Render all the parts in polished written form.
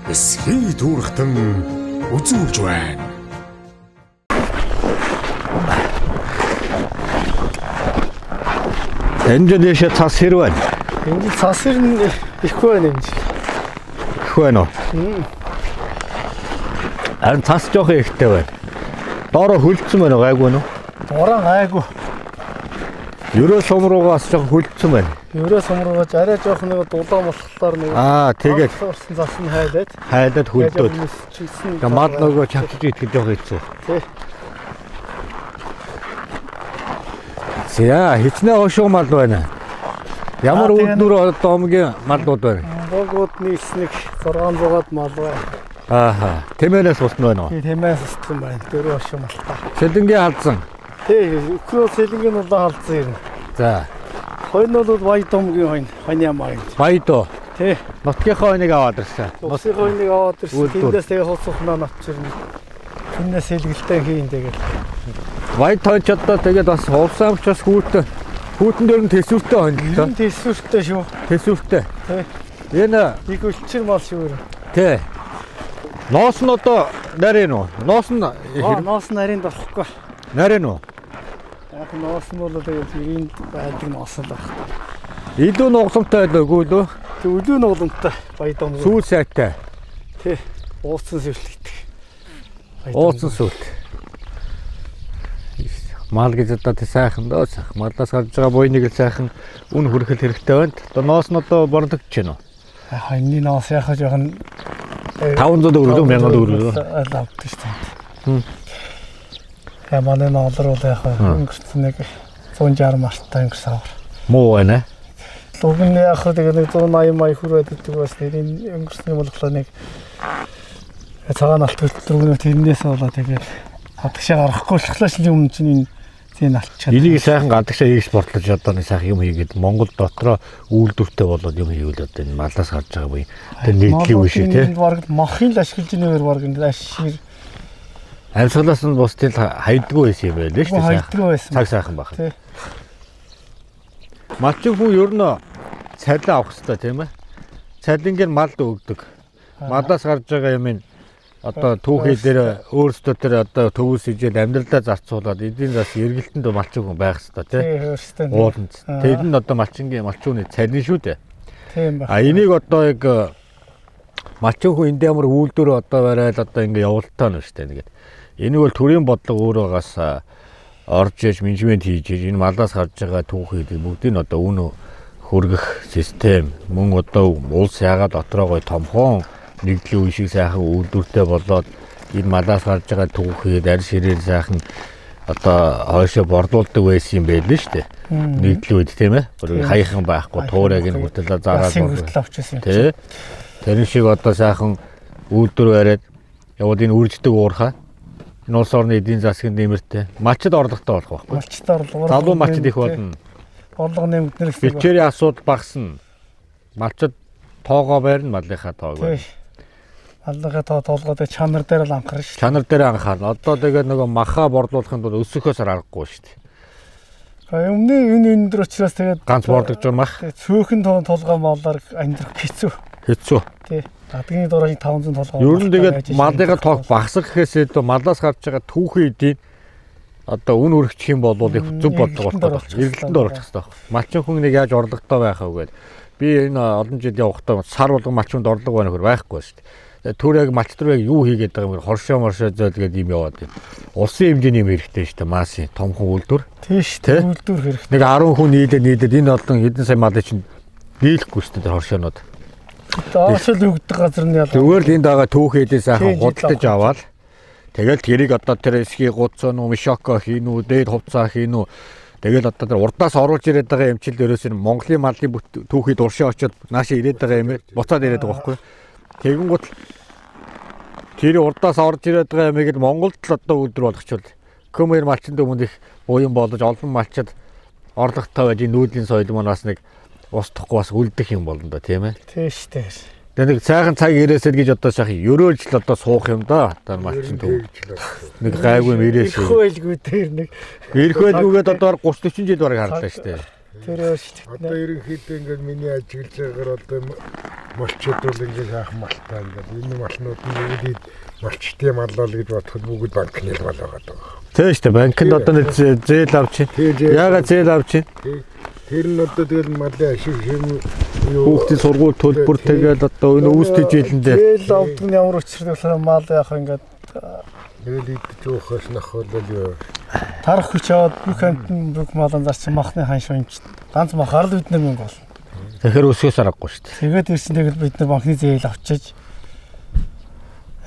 эсхий түүрхтэн үзүүлж байна. Энд дэше цас хэрэг байна. Энд цас хэр нь ихгүй байна юм. Ихгүй байна уу? Харин цас жоох ихтэй байна. Доороо хөлдсөн байна уу, гайгүй байна уу? Доороо гайгүй. Ерөө сум руугаас жоох хөлдсөн байна. Ерөө сум руугаас арай жоох нэг дулаан болохлоор нэг тэгээд орсон цас нь хайлаад хөлдөөд. Тэгээ мал нөгөө чавчж итгэж жоох хэцүү. Тий. За хичнээн ошоо мал байна. Ямар үлднөр одоомгийн малууд байна? Богод нийлснэг 600-аад мал байна. Ааха. Тэмээнээс усна байна уу? Тий, тэмээс устсан байна. Дөрөв ошоо малтаа. Сэлэнгийн халдсан. Тий, өкрөө сэлэнгийн улаан халдсан юм. За. Хойн бол Баядомгийн хойны ямаа юм. Баядоо. Тий. Нутгийнхаа хойныг аваад ирсэн. Нутгийн хойныг аваад ирсэн. Тэндээс тэгээ хоцохноо навчирна. Тэндээс сэлгэлтэй хийн тэгээд. Баяд тойч одоо тэгээд бас хувсаамч бас хүүтэн дээр нь тэсвэртэй хондлоо. Тэсвэртэй шүү. Тэсвэртэй. Тий. Энэ их үлчир мал шүү. Тий. Ноос нь одоо нарийн уу? Ноос нь ноос нарийн дорхгүй. Нарийн уу? Яг ноос нь бол тэгээд энд байдаг ноос л баг. Илүү нугламтай байлгүй лөө? Тэг өлөө нугламтай Баядом. Сүүл сайтай. Тий. Ууцсан сүлт. Ууцсан сүлт. Мал гэж одоо тий сайхан дөө сайхан. Малаас гарч байгаа буйныг л сайхан үн хүрхэл хэрэгтэй байна. Одоо ноос нь одоо борлогдож байна уу? Хойны ноос яхаа жоохон 500 төгрөг 1000 төгрөг. Авдаг шүү. Я манай ноолрол яхаа өнгөрсөн нэг 160 мартаа өнгөрсөн авар. Муу байна. Дугны яхаа тэгээ 180 май хүрээд иддэг бас нэрийн өнгөрсөн юм болохоор нэг цагаан алт төлтөргөнөө тэрнээс болоо тэгээд хатгшаа гарахгүй болчихлоо шин юм чинь энэ алчаад. Энийг сайхан гадагшаа экспортлож одоо нэг сайхан юм хийгээд Монгол дотроо үйлдвэртэй болоод юм хийвэл одоо энэ малаас гарч байгаа буюу тэр нийтлэг үе шиг тийм. Бараг махын л ашиглаж нээр бараг ингэ ашиг. Амьсгалаас нь бусдын хайдггүй байсан юм байл шүү дээ. Хайдггүй байсан. Цаг сайхан байх. Малчин хүн ер нь цалин авах хэрэгтэй тийм ээ. Цалингээр мал өгдөг. Малаас гарч байгаа юм одоо түүхий дээр өөрсдөө тэр одоо төвөөс ижил амьдралдаа зарцуулаад эдийн зас эргэлтэнд малчин хүн байх хэрэгтэй тийм. Ууланд. Тэр нь одоо малчууны цалин шүү дээ. Тийм байна. Энийг одоо яг малчин хүн энд ямар үйлдвэр одоо барайл одоо ингэ явуултаа нь шүү дээ нэгэд. Энийг бол төрийн бодлого өөрөөс орж иж менежмент хийж энэ малаас гарч байгаа түүхийг бүгдийг нь одоо үнэ хөргөх систем мөн одоо улс яагаад дотроо гой томхон нэгдлийн үе шиг сайхан үйлдвэртэй болоод энэ малаас гарч байгаа түүхийг арь ширээр сайхан одоо хойшоо борлуулдаг байсан юм байл нь шүү дээ. Нэгдлийн үед тийм ээ. Хаяхан байхгүй туурайг нь хүртэл зараад авчихсан юм. Тий. Тэр шиг одоо сайхан үйлдвэр бариад яваад энэ үрждэг уурхаа энэ улс орны эдийн засгийн нэмэртэй малчд орлоготой болох байхгүй. Малчд орлого. Залуу малчд их болно. Орлого нэмэгдэнэ. Бичээрийн асуудал багасна. Малчд тоогоо байрна малынхаа тоог байна. Аллага тоолгоод чанар дээр л анхаарна шүү. Чанар дээр анхаарна. Одоо тэгээд нөгөө махаа борлуулахын тулд өсөхөөс аргагүй шүү дээ. Өмнө энэ өндөр учраас тэгээд ганц борлогч мах. Цөөхөн толгой малаар амьдрах хэцүү. Хэцүү. Тий. Гадгийн дураар 500 толгой. Ер нь тэгээд малынхаа тоог багасгах гэхээсээ малаас гарч байгаа түүхэн эдийн одоо үн өргөчих юм бол их зөв бодлого болох. Эргэлтэнд оруулах хэрэгтэй байна. Малчин хүн нэг яаж орлоготой байх вэ гэдэг. Би энэ олон жил явахдаа сар болгон малчинд орлого байна хөр байхгүй шүү дээ. Түр яг малчтруу яг юу хийгээд байгаа юм хоршоо зөөлгээд юм яваад байна. Улсын хэмжээний юм хэрэгтэй шүү дээ. Масын томхон үйлдвэр. Тийм шүү дээ. Үйлдвэр хэрэгтэй. Нэг 10 хүн нийлээд энэ олон хэдэн сая малын чинь дийлэхгүй шүү дээ хоршоонууд. Даашил өгдөг газар нь ялгаа. Зүгээр л энд байгаа түүхээдээ сайхан худалдаж аваад тэгэл тэрийг одоо тэр эсхий гуцсан уу мишоко хийн үү дээд хувцаа хийн үү тэгэл одоо тэр урдаас оруулж ирээд байгаа эмчил дээрээс нь Монголын малын түүхийд уршаа очиод наашаа ирээд байгаа юм буцаад ирээд байгаа байхгүй. Тэгэнгუთ тэр урдаас орж ирээд байгаа ямиг л Монголд л одоо үйлдвэр болгочвол көмөр малчинд өмнө их буян болж олон малчид орлоготой байж нүүдлийн соёл манаас нэг ус тухгүй бас үлдэх юм болно да тийм ээ. Тийм шүү дээ. Тэгээ нэг сайхан цаг ирээсэл гэж одоо сайхан ерөөлж л одоо суух юм да. Одоо малчин төв. Нэг гайгүй юм ирээсэй. Ирэх байлгүй дээр нэг. Ирэх байлгүйгээд одоо 30 40 жил бараг харлаа шүү дээ. Тэр шүү дээ. Одоо ерөнхийдөө ингээд миний ажиглаж байгаагаар одоо малчид бол ингээд яах малтай ингээд энэ малнууд нь бүгд малчтын маллал гэж бодоход бүгд банкны мал байгаа даа. Тийм шүү дээ. Банкнд одоо нэг зээл авч чинь. Яагаад зээл авч чинь? Тэр нь одоо тэгэл малын ашиг юм юу Хүүхдийн сургууль төлбөр тэгээд одоо энэ үүсгэж жилэндээ. Зээл авдаг нь ямар учиртай болохоор мал яах ингээд тэгэл идэж уухаас нах бол юу тарах хүч аваад бүх амтны бүх малан зарсан махны хан шунч ганц махаар л бидний мөнгө болно. Тэгэхээр өсгөөс аргагүй шүү дээ. Тэгээд ирсэн тэгэл бид нар банкны зээл авчиж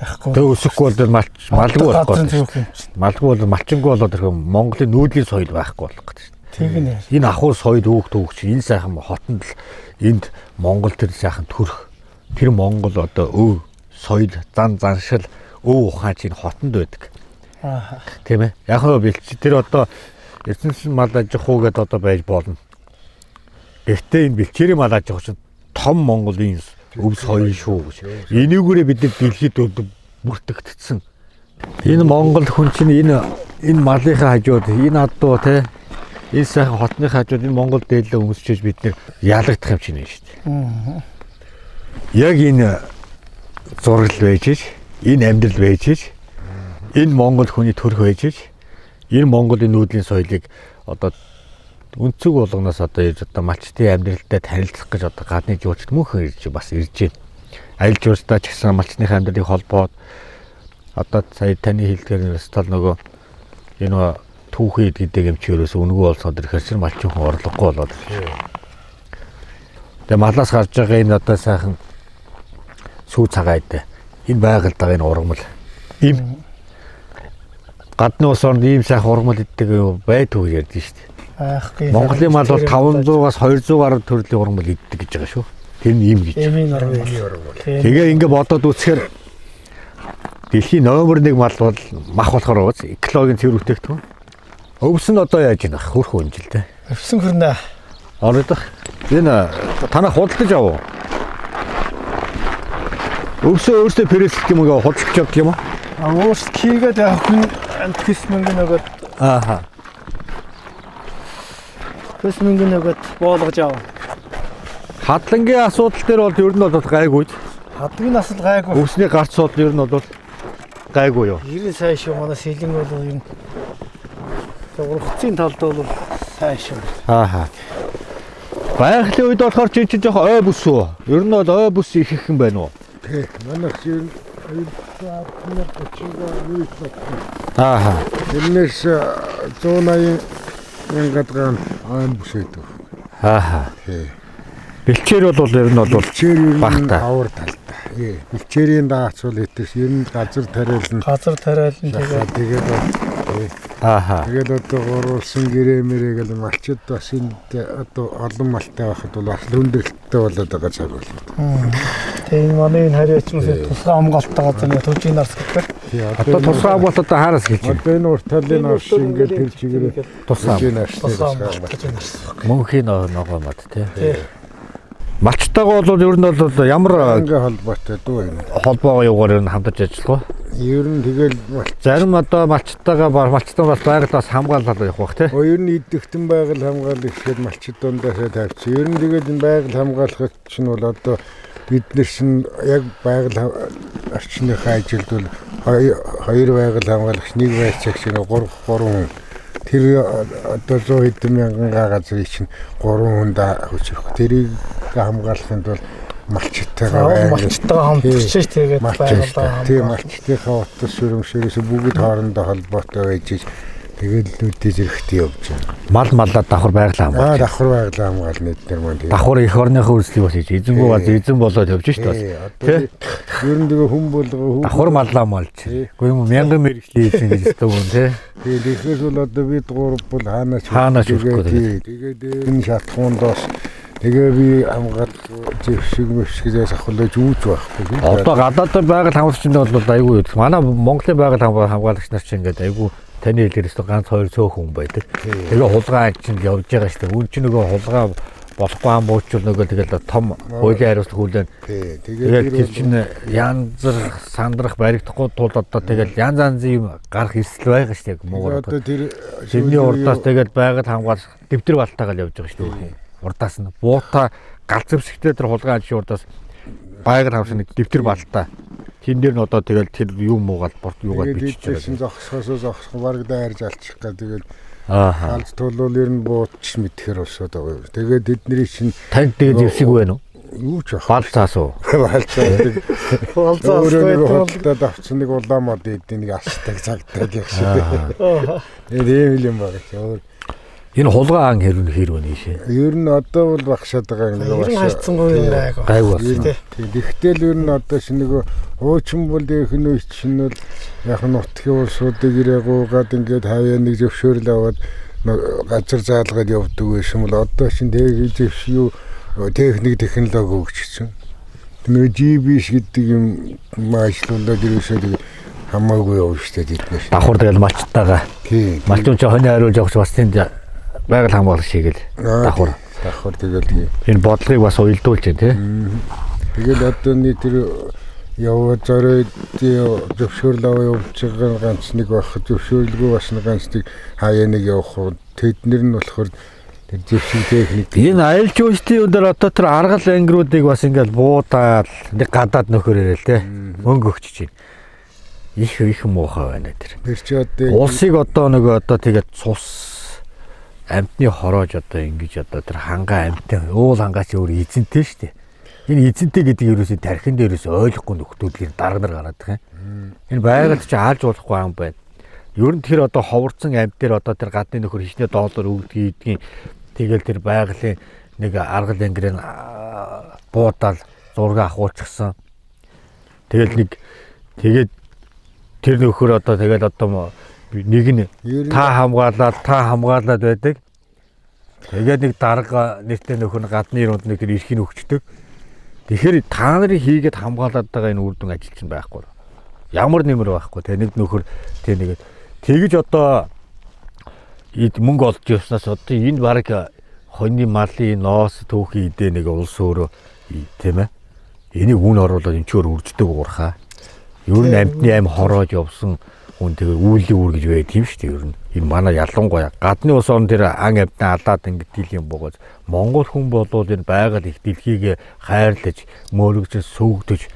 яахгүй. Тэг өсөхгүй бол малгүй болох гэдэг. Малгүй бол малчингүй болоод ирэх Монголын нүүдлийн соёл байхгүй болох гэдэг шүү дээ. Тийм ээ. Энэ ахуй соёл өөгч энэ сайхан хотонд л энд Монгол тэр сайхан төрх тэр Монгол одоо өв соёл заншил өв ухаан чинь хотонд байдаг. Аа. Тийм ээ. Яг нь бэлч тэр одоо эцэнсэн мал аж ахуй гэдээ одоо байж болно. Гэхдээ энэ бэлчээрийн мал аж ахуй чинь том Монголын өв соёл шүү гэж. Энийгээрээ бид дэлхийд бүртгэгдсэн. Энэ Монгол хүн чинь энэ малынхаа хажууд энэ адуу те энэ сайхан хотны хажууд энэ Монгол дээлээ өмсчиж бид нэр ялагдах юм чинь шүү дээ. Яг энэ зураг байж энэ амьдрал байж энэ Монгол хүний төрх байж энэ Монголын нүүдлийн соёлыг одоо өнцөг болгоноос одоо ирж одоо малчтын амьдралтай танилцах гэж одоо гадны жуулчд мөнхөн ирж бас ирж байна. Аялал жуулчдаа ч гэсэн малчтын амьдралыг холбоод одоо сая таны хэлдгээр стал нөгөө энэ түүхий гэдэг юм чи ерөөсөө өнгөө болсоод ирэхээр чинь малчин хүн орлогогүй болоод. Тэгээ малаас гарч байгаа энэ одоо сайхан сүү цагаад энэ байгальд байгаа энэ ургамал ийм гадны улс орнд ийм сайхан ургамал иддэг байдгүй ярьдэн шүү дээ. Аахгүй. Монголын мал бол 500-аас 200 гаруй төрлийн ургамал иддэг гэж байгаа шүү. Тэр нь ийм гэж. Тэгээ ингэ бодоод үзэхээр дэлхийн номер 1 мал бол мах болохоор ууз экологийн цэвэр бүтээгдэхүүн. Өвс нь одоо яаж ийх хөрх үнжилтэй. Өвсөн хөрнө. Оройдох. Энэ танаа худалдаж авав. Өвсөө өөртөө пресэлт юм уу худалдаж авдаг юм уу? Өөрсд хийгээд яг хүн антхис мөнгө нөгөөд Ааха. төс мөнгө нөгөөд боолгож авав. Хадлангийн асуудал дээр бол ер нь бол гайгүй. Хадгийн асал гайгүй. Өвсний гарц суудлын ер нь бол гайгүй юу? 90 сая шүү манай сэлэн бол юм. Ургацын талд бол сайн шүү. Ааха. Байгалийн үед болохоор чи жоох ой бүс үү? Ер нь бол ой бүс их юм байна уу? тий манайх чинь Ааха. Тэрнээс 180 гадгаан айн бүсэйдэг. Ааха. Тий. Бэлчээр бол ер нь бол багтаа. Авар талтай. Бэлчээрийн даац бол итгэс ер нь газар тариална. Тэгээд Ааха. тэгээд одоо гурвалсан гэрэмэрэг л малчид бас энд одоо олон малтай байхад бол бас өндөрлөлттэй болоод байгаа цаг байна. Тэгээ манай энэ хариуцмас тусгай хамгаалттай газар нэг төвчийн нарс гэдэг. Одоо тусгай хамгаалт одоо хаараас гэж байна? Одоо энэ урт талын нарс ингээд тэр чигээрээ Тусгай мөнхийн ногоо мад тий. Малчтайгаа бол ер нь бол ямар ингээ холбоотой дүү юм. холбоогоо юугаар ер нь хамтарч ажиллах вэ? Ер нь тэгэл Зарим одоо малчтайгаа бас байгалаас хамгаалал явах бах тий. ер нь идэвхтэн байгаль хамгаалах гэхэд малчид дундаасаа тавьчих. Ер нь тэгэл энэ байгаль хамгаалах чинь бол одоо бид нар чинь яг байгаль орчныхаа ажилд бол хоёр байгаль хамгаалагч нэг байцаагч нэг 3 тэр одоо 100 хэдэн мянган газрыг чинь 3 хүнд хүчрэх. Тэрийг хамгаалахын тулд малчтайгаа хамтарч тэгээд байгууллага тийм малчтынхаа утас шүрмшээрээс бүгд хоорондоо холбоотой байж тэгээд нүдэж ирэхтэй явж байна. Маллаа давхар байгалаа хамгаалж. Давхар байгалаа хамгаална эдгээр маань тэгээд. Давхар их орныхоо үйлчлэг бас хийж эзэнгүү бол эзэн болоод явж шүү дээ. Тий. Ер нь тэгээ хүн болгоо давхар маллаа малж. Үгүй юм мянган мэрэгчлийн эзэн гэж өстөг юм тий. Тэгээд ихээс бол одоо бид гурав бол хаанаач үргэлээ. Тэгээд энэ шатхуундоос тэгээ би хамгаалах зэвшиг мэвшгээс авахлаж үүж байхгүй. Одоо гадаад байгаль хамгаалагчид бол айгүй. Манай Монголын байгаль хамгаалагч нар чинь ингээд айгүй таны хэлээрээс ганц хоёр цөөхөн хүн байдаг. Тэгээ хулгай чинь явж байгаа шүү дээ. Үн чинь нөгөө хулгай болохгүй ам буучвал нөгөө тэгэл том хуулийн хариуцлага хүлээн. Тэгээд тэр чинь янз сандрах баригдахгүй тул одоо тэгэл янз янзын юм гарах эрсдэл байгаа шүү дээ. Монгол. Тэрний урдаас тэгэл байгаль хамгаалах дэвтэр балтаагаар явж байгаа шүү дээ. Урдаас нь буута галзамсгтэй тэр хулгай ажийн урдаас байгаль хамшиг нэг дэвтэр балтай. Тэн дээр нь одоо тэгэл тэр юм муугаад юугаад бичиж Тэгээд зогсохоос бараг дайрж алчих га тэгээд Аа. алд тулуул ер нь буутч мэдхээр болсоод байгаа юм. Тэгээд эдний чинь Танд тэгээд зэвсэг байна уу? юу ч ах. Балцаас уу? Балцаад Болзоо өөрөө авахгүй. хөдөлтөд авсан нэг улаамод эдний нэг астаг цагтаг яг шиг. Тэгээд ийм юм байна. Энэ хулгай ан хэр байна ийшээ. Ер нь одоо бол багшаад байгаа юм Ер нь хайцсангүй юм айгу. Гайг болсон. Тэгтэл ер нь одоо чинь нэг хуучин бол ихэнх үе чинь бол яг нутгийн улсуудыг ирээгуугаад ингээд хавьяа нэг зөвшөөрөл аваад газар заалгаад явдаг байсан бол одоо чинь тэгээд зөвш юу техник технологи өгчсөн. Тэгээд GBS гэдэг юм maaшлуулаад ирээсээ хамаагүй явна шүү дээ тэднээс. Давхар тэгэл малчтайгаа. Тийм. Малчун ч хонь хариулж явах бас тэнд байгаль хамгаалах шиг л давхар. Давхар тэгэл Энэ бодлогыг бас уялдуулж байна тий. тэгэл одоо нэг тэр яваад зориод зөвшөөрөл аваа явуулж байгаа ганц нэг байх зөвшөөрлгүй бас нэг ганц нэг хаяа нэг явах тэднэр нь болохоор тэр зөвшөөрөл техник. Энэ аялал жуулчдын өндөр одоо тэр аргал ангиудыг бас ингээл буудаад нэг гадаад нөхөр ирээл тий. Мөнгө өгч чинь. Их муухай байна тэр. Тэр чи одоо Улсыг одоо нөгөө одоо тэгээд цус амтны хороож одоо ингэж одоо тэр хангаа амтны уул хангаач өөр эзэнтэй шүү дээ. Энэ эзэнтэй гэдэг ерөөсөө тархин дээрээс ойлгохгүй нөхдүүдийн дарганар гараад байгаа юм. Энэ байгальд чи хаалж болохгүй юм байна. Ер нь тэр одоо ховорцсон амт дээр одоо тэр гадны нөхөр хичнээн доллар өгдөг. Тэгэл тэр байгалийн нэг аргал ангирын буудаал зураг авахулчихсан. Тэгээд тэр нөхөр одоо тэгэл одоо нэг нь та хамгаалаад байдаг. Тэгээд нэг дарга нэртэй нөхөр гадны юунд нэг тэр эрхийг өгчдөг. Тэгэхээр та нарын хийгээд хамгаалаад байгаа энэ үр дүн ажил чинь байхгүй. Ямар нэмэр байхгүй. Тэ нэг нөхөр тэ нэгээд тэгж одоо мөнгө олж явснаас одоо энэ баг хоньны малын ноос түүхийн идэ нэг улс өөрөө тийм ээ. Энийг үн оруулаад энэ ч өөр үрждэг уурхаа. Ер нь амтны аим хороож явсан хүн тэгээ үүлийн үр гэж байд юм шүү дээ. Ер нь энэ манай ялангуяа гадны улс орн дээр ан амтнаа алдаад ингэдэг юм богоос Монгол хүн болоод энэ байгаль их дэлхийг хайрлаж мөрөгж сүгдэж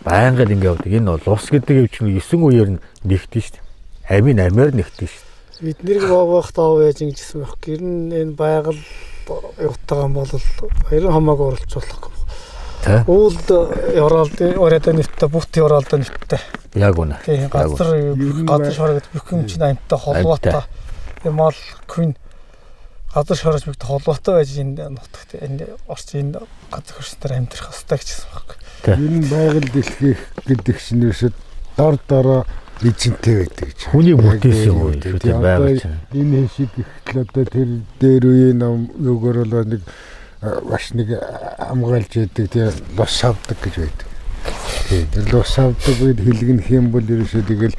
байнга ингэ явдаг. Энэ бол ус гэдэг юм чинь 9 үеэр нэгтэн шүү дээ. Амийн амиар нэгтэн шүү дээ. Бид нэрг боогох тав байж ингэжсэн байх. Гэр нь энэ байгаль явтагаа бол ерөн хамаагүй оролцуулах. Уулд оролд оройдоо нэвтэ бүт оролдоо нэвтэ. Яг үнэ. Тийм газар шорогд бүх юм чинь амттай холбоотой. Тийм мал хүн газар шорож бүгд холбоотой байж энэ нутагт энэ орчин энэ газар хөрснөр амьдрах хэрэгтэй гэсэн байна. энэ байгаль дэлхийх гэдэг чинь ерөөсөд дор эзэнтэй байдаг гэж. Хүний бүтээсэн юм шүү дээ байгаль чинь. Энэ шиг ихтэл одоо тэр дээр үе ном юугаар бол нэг бас нэг хамгаалж яадаг тийм лос авдаг гэж байдаг. Тэр лос авдаг үед хэлгэнэх юм бол ерөөсөө тэгэл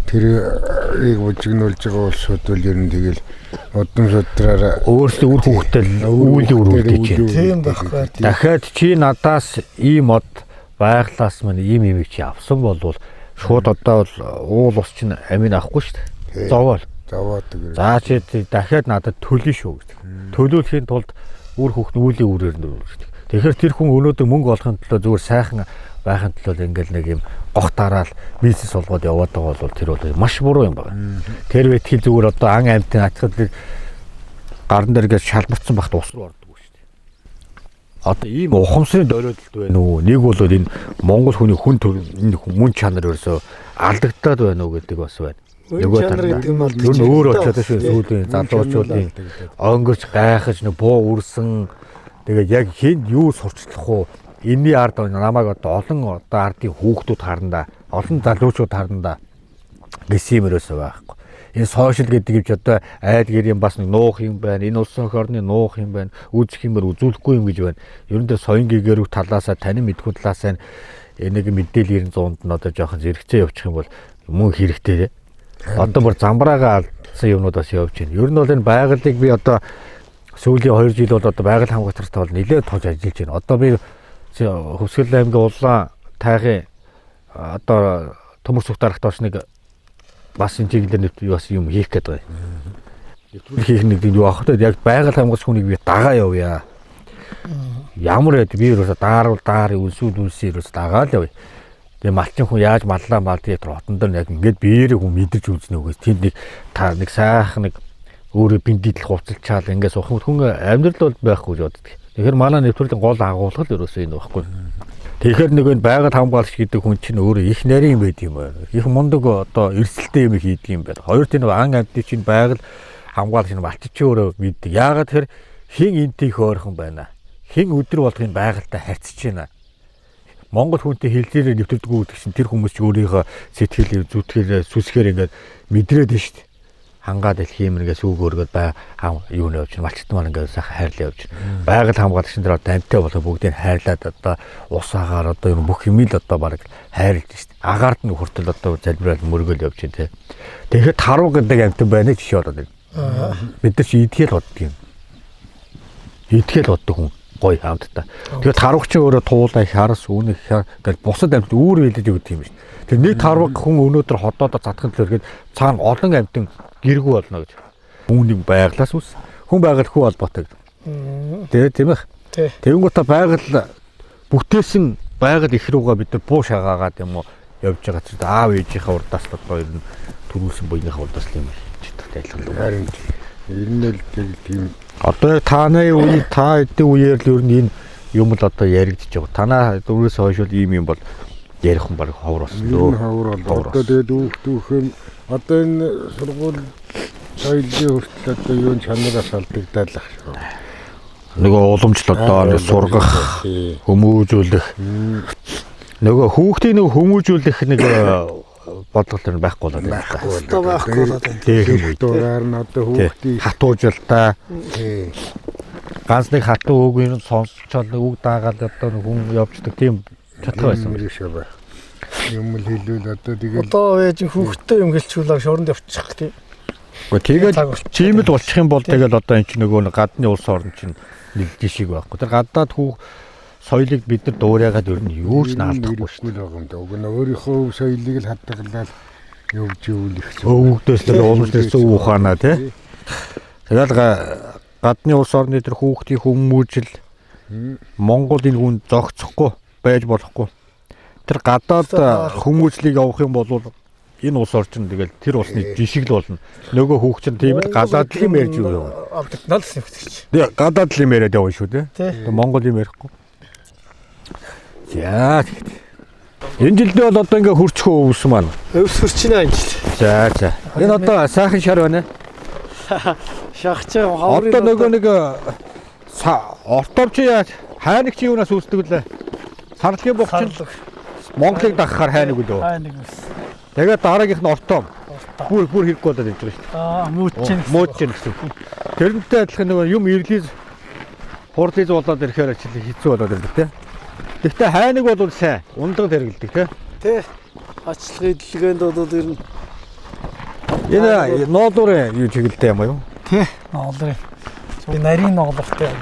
тэрийг бүжигнүүлж байгаа улсууд бол ер нь тэгэл удам судраараа өөрсдөө үр хөвгтөл үүлийн үр үлдээж байна. Тийм байхгүй. Дахиад чи надаас ийм од байглаас мань ийм имийг чи авсан болвол шууд одоо бол уул ус чинь амин авахгүй шүү дээ. Зовоол. зовоодаг. За чи дахиад надад төлнө шүү гэдэг. Төлөөлөхийн тулд үр хөвгт үүлийн үрээр нь шүү. Тэгэхээр тэр хүн өнөөдөр мөнгө олохын төлөө зүгээр сайхан байхын төлөө ингээл нэг юм гох дараал бизнес олгоод яваад байгаа бол тэр бол маш буруу юм байна. Тэр байтгий зүгээр одоо ан аймтын атгад гарн дээргээ шалбарцсан багт ус руу ордог шүү дээ. Одоо ийм ухамсарын дөрөөдөлд байна уу? Нэг бол энэ Монгол хүний хүн төр энэ мөн чанар ерөөсөө алдагдаад байна уу гэдэг бас байна. Нөгөө чанар гэдэг юм бол ер нь өөр очоод шүү сүүлийн залуучуудын онгорч гайхаж нэг буу үрсэн тэгээд яг хэд юу сурчлах уу? Энийн ард намайг одоо олон одоо ардын хүүхдүүд харна да, олон залуучууд харна да гэсэн юм ерөөсөө байхгүй. Энэ сошиал гэдэг юм ч одоо айд гэрийн бас нэг нуух юм байна. Энэ улсын орны нуух юм байна. Үзэх юмэр үзүүлэхгүй юм гэж байна. Ерөндөө соён гэгэрүү талаасаа таны мэдгүй талаасаа нэг мэдээлэл 900-д нь одоо жоохон зэрэгцээ явуучих юм бол мөн хэрэгтэй. Одоо бүр замбраагаа алдсан юмнууд бас явж байна. Ер нь бол энэ байгалыг би одоо сүүлийн 2 жил бол одоо байгаль хамгаалттай бол нэлээд тож ажиллаж байна. Одоо би Хөвсгөл аймгийн улаан тайгын одоо төмөр сүх дарагт бас нэг бас энэ чиглэлээр бас юм хийх гэдэг. Нэвтрүүлэг хийх нэг юу авах вэ? Яг байгаль хамгаач хүнийг би дагаа явъя. Ямар байд би ерөөсө даарыг үлсүүл ерөөсө дагаал явъя. Тэгээ малчин хүн яаж маллаа малдгийг ротон дээр яг ингээд биеэрээ хүн мэдэрч үзнэ үгээс тэнд нэг сайхан нэг өөрөө биндэдлэх хувцалчаал ингээд суух хүн амьдрал бол байхгүй гэж боддог. Тэгэхээр манай нэвтрүүлгийн гол агуулга л ерөөсөө энэ байхгүй. Тэгэхээр нэг энэ байгаль хамгаалагч гэдэг хүн чинь өөрөө их нарийн байд юм байна. Их мундаг одоо эрсдэлтэй юм хийдэг юм байна. Хоёр тийм ан амьтны чинь байгаль хамгаалагч нь малчич өөрөө мэддэг. Яагаад тэгэхээр хин энтийг хөөрхөн байна. Хин өдөр болгохын байгальтай харьцаж байна. Монгол хүнтэй хэллээрээ нэвтрдэггүй гэдэг чинь тэр хүмүүс ч өөрийнхөө сэтгэлээр зүтгэл сүсгээр ингээд мэдрээд нь шүү дээ. Хангаа дэлхий юм ингээс үгөөргөд юу нэ явж малчт маань ингээд сайхан хайрлаа явж. Байгаль хамгаалагч нар одоо амьтаа болоо бүгдийг хайрлаад одоо ус агаар одоо юм бүх юм л одоо баг хайрлаж шүү дээ. Агаард нь хүртэл одоо залбирал мөргөл явж дээ. Тэгэхээр таруу гэдэг амьтан байна жишээ болоод байна. Бид нар чи идгээл боддог юм. Идгээл боддог хүн гоё хамтдаа. Тэгэхээр тарууч өөрөө туулаа их харас үүнийг гэж бусад амьтад үүр хэлээд өгдөг юм шүү дээ. Тэр нэг тарууг хүн өнөөдөр ходоодоо задхан төлөөргээд цаана олон амьтан гэргүй болно гэж. Үүнийг байглаас үс. Хүн байгаль хүү холбоотой. Тийм ээ. Тэнгуүтэ байгаль бүтээсэн байгаль их рүүгээ бид нар буу шагаагаад юм уу явж байгаа ч аав ээжийнхээ урдаас одоо ер нь төрүүлсэн буйныхаа урдаас л юм чидтэй айлхал. Харин ер нь л тийм одоо тааны үе та эдийн үеэр л ер нь энэ юм л одоо яригдчих жоо. Танаа дөрөөс хойш бол ийм юм бол ярих хүн баг ховор болсон лөө. Ховор бол одоо тэгээд үүхтүүхэн одоо энэ сургууль соёлын хүртэл одоо юу чанараас алдагдаад л ах. Нөгөө уламжлал одоо сургах, хүмүүжүүлэх. Нөгөө хүүхдийн нэг хүмүүжүүлэх нэг бодлого төр байхгүй болоод байна. Байхгүй болоод байна. Тэгээд дураар нь одоо хүүхдийн хатуужилтаа ганц нэг хатуу үг юм сонсчоод үг даагаад одоо хүн явждаг тийм чадхаа байсан юм шиг байна. Юм л хэлвэл одоо тэгээд одоо ээж хүүхдтэй юм гэлчүүлээ шоронд явчих тийм. Гэхдээ тэгээд чимэд болчих юм бол тэгэл одоо эн чинь нөгөө гадны улс орн чинь нэг жишг байхгүй. Тэр гадаад соёлыг бид нар дуурайгаад ер нь юу ч наалдахгүй шүү дээ. Уг нь өөрийнхөө соёлыг л хадгалаад явж ивэл их өвгдөөс л уламжлалсан ухаанаа тий. Тэгэл гадны улс орны тэр хүүхдийн хүмүүжил Монгол энэ хүн зогцохгүй байж болохгүй. Тэр гадаад хүмүүжлийг явах юм бол энэ улс орчин тэгэл тэр улсны жишг л болно. Нөгөө хүүхд чинь тийм л гадаад л юм ярьж юу. Алдагднаа л нэвтэрч. Тэгээ гадаад л юм яриад явна шүү дээ. Монгол юм ярихгүй. За тэгээд энэ жилдээ бол одоо ингээ хурцхөө өвсөн маань. Өвсөрч байна энэ жил. За. Энэ одоо сайхан шар байна. Шахч хаврын одоо нөгөө нэг ортовч яаж хайныг чи юунаас үүсдэг лээ. Сарлгийн бохчин Монголыг дагахаар хайныг үлээ. Хайныг ус. Тэгээд дараагийнх нь ортом. Бүр хэрэггүй болоод явж байгаа шүү дээ. Муучин гэсэн. Тэрнтэй адилхан нөгөө юм ирлиз хурдлиз болоод ирэхээр хэцүү болоод ирдэг те. Гэхдээ хайныг бол сайн ундаг хэрэгэлдэг те. Тэ. Ачлахын дэлгээнд бол ер нь энэ ноолуурын юу чиглэлтэй юм аа юу? Тэ. Ноолуурын. Би нарийн ноолууртай юм.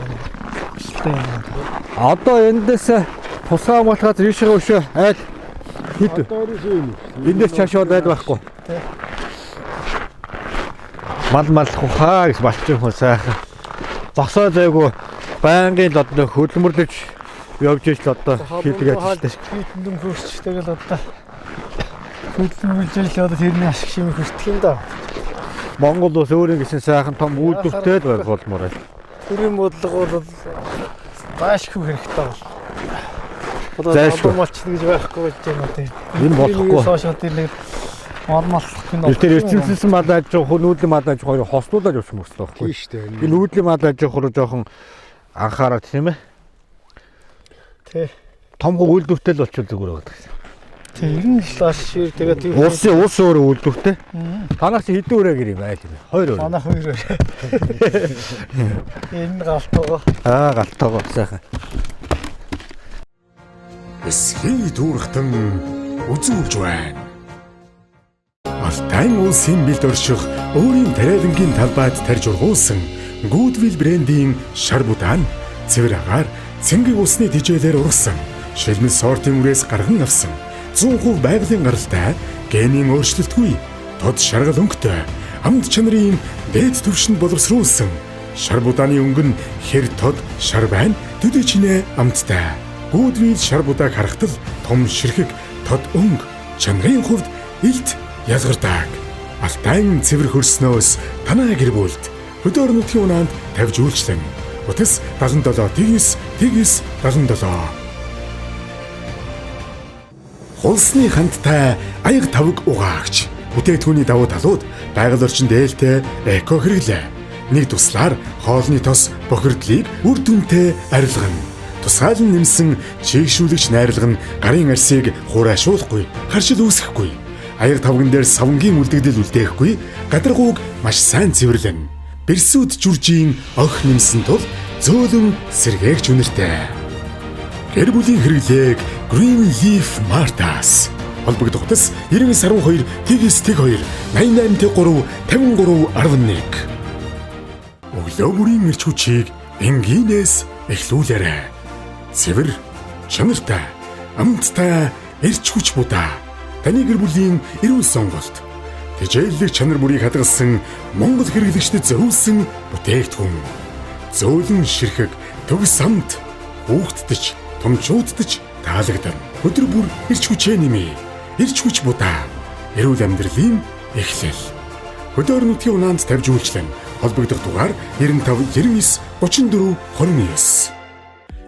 Одоо эндээс тусгай амгаалахад ийшээ өшөө айл хэд эндээс чашаа айл байхгүй. Мал хаа гэж малчин хүн сайхан зогсоо зайгүй байнгын л одоо хөдөлмөрлөж явж иж л одоо хийдэг ажилладаг. Хийдэм хөрч тэгэл одоо хөдөлмөрлөж л одоо тэрний ашиг шимийг хүртэх юм да. Монгол улс өөрийн гэсэн сайхан том үйлдвэртэй л байх болмоор байна. Төрийн бодлого бол баашгүй хэрэгтэй бол. Зайлшгүй малчин гэж байхгүй байж байна тийм. Энэ болохгүй. Сошиал дээр нэг мормаллах гэнэ. Тэр эрдэнэсэн мал аж ахуй, нүүдлийн мал аж ахуйг хослуулаад явчих юм байна. Тийм шүү дээ. Энэ нүүдлийн мал аж ахуйг жоохон анхаарал тийм ээ. Тий. Том үйлдвэртэй л болчихвол зүгээр байдаг. Тий, ер нь л ашиг тэгээд улс өөр үйлдвэртэй. Танаас хэдэн өрөө гэр юм айл юм. Хоёр өрөө. Манай хоёр өрөө. Энэ галтгаа. Галтгаа сайхан. Эсхий дүүрхтэн үзүүлж байна. Алтай улсын бэлд орших өөрийн тариалангийн талбайд тарж ургуулсан Goodwill брендийн шар будаан цэвэр агаар цэнгэг усны тижээлээр ургасан шилмэл сортын үрээс гарган авсан 100% байгалийн гаралтай генийн өөрчлөлтгүй тод шаргал өнгөтэй амт чанарын дээд түвшинд боловсруулсан шар будааны өнгө нь хэр тод шар байна төдий чинээ амттай. Гүүдвил шар будааг харахтал том ширхэг тод өнг чанарын хувьд илт ялгардаг. Алтайн цэвэр хөрснөөс танаа гэр бүлд хөдөр нутгийн унаанд тавьж үйлчлэн. Утас 77 тэгс 77. Хулсны хандтай аяг тавг угаагч. Бүтээтгүүний давуу талууд байгаль орчин дээлтэй эко хэрэглээ. Нэг туслаар хоолны тос бохирдлыг үр дүнтэй арилгана. Тусгаал нь нэмсэн чийгшүүлэгч найрлага нь гарын арсыг хураашуулахгүй, харшил үүсэхгүй. Аяг тавган дээр савнгийн үлдэгдэл үлдээхгүй, гадаргууг маш сайн цэвэрлэнэ. Бэрсүүд журжийн ох нэмсэн тул зөөлөн сэргээгч үнэртэй. Гэр бүлийн хэрэглээг Green Leaf Martas холбогдохтос 9912 тэгс 2 88 3 53 11. Өглөө бүрийн эрч хүчийг энгийнээс эхлүүлээрэй. Цэвэр, чанартай, амттай эрч хүч будаа таны гэр бүлийн эрүүл сонголт. Тэжээллэг чанар бүрийг хадгалсан Монгол хэрэглэгчдэд зориулсан бүтээгдэхүүн. Зөөлөн ширхэг, төгс амт, хүүхддэж, томчууддаж таалагдана. Өдөр бүр эрч хүчээ нэмээ. Эрч хүч будаа эрүүл амьдралын эхлэл. Хөдөр нутгийн унаанд тавьж үйлчлэн. Холбогдох дугаар 95 99 34 29.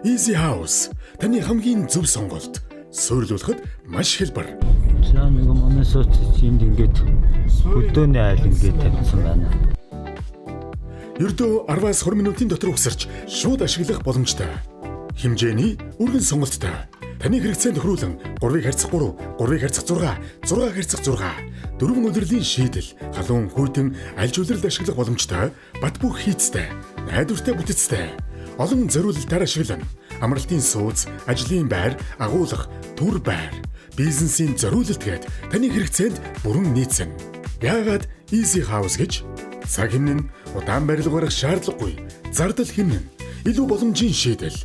Easy House таны хамгийн зөв сонголт. Суйрлуулахад маш хялбар. За нэг манай сууц энд ингээд хөдөөний айл ингээд тавьсан байна. Ердөө 10-аас 20 минутын дотор угсарч шууд ашиглах боломжтой. Хэмжээний өргөн сонголттой. Таны хэрэгцээнд тохируулан 3x3, 3x6, 6x6, дөрвөн удирлын шийдэл, халуун хүйтэн аль жуулралд ашиглах боломжтой, бат бөх хийцтэй, найдвартай бүтэцтэй. Олон зориулалтаар ашиглана. Амралтын сууц, ажлын байр, агуулга, түр байр, бизнесийн зориулалт гээд таны хэрэгцээнд бүрэн нийцэн. Яагаад Easy House гэж? Цаг хэмнэн удаан барилга барих шаардлагагүй. Зардал хэмнэн илүү боломжийн шийдэл.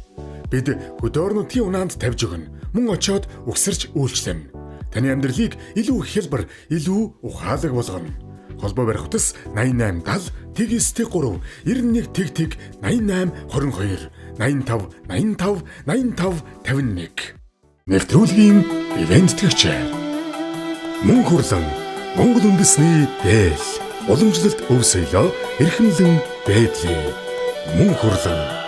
Бид хөдөр нутгийн унаанд тавьж өгнө. Мөн очиод угсарч үйлчлэнэ. Таны амьдралыг илүү хялбар, илүү ухаалаг болгоно. Холбоо барих утас 8870 тэгс 3 91 тэг 88 22 85 85 85 51. Нэвтрүүлгийн ивент тгэгч. Мөн хурлан Монгол үндэсний дээл. Уламжлалт өв соёлоо эрхэмлэн бэдлээ. Мөн хурлан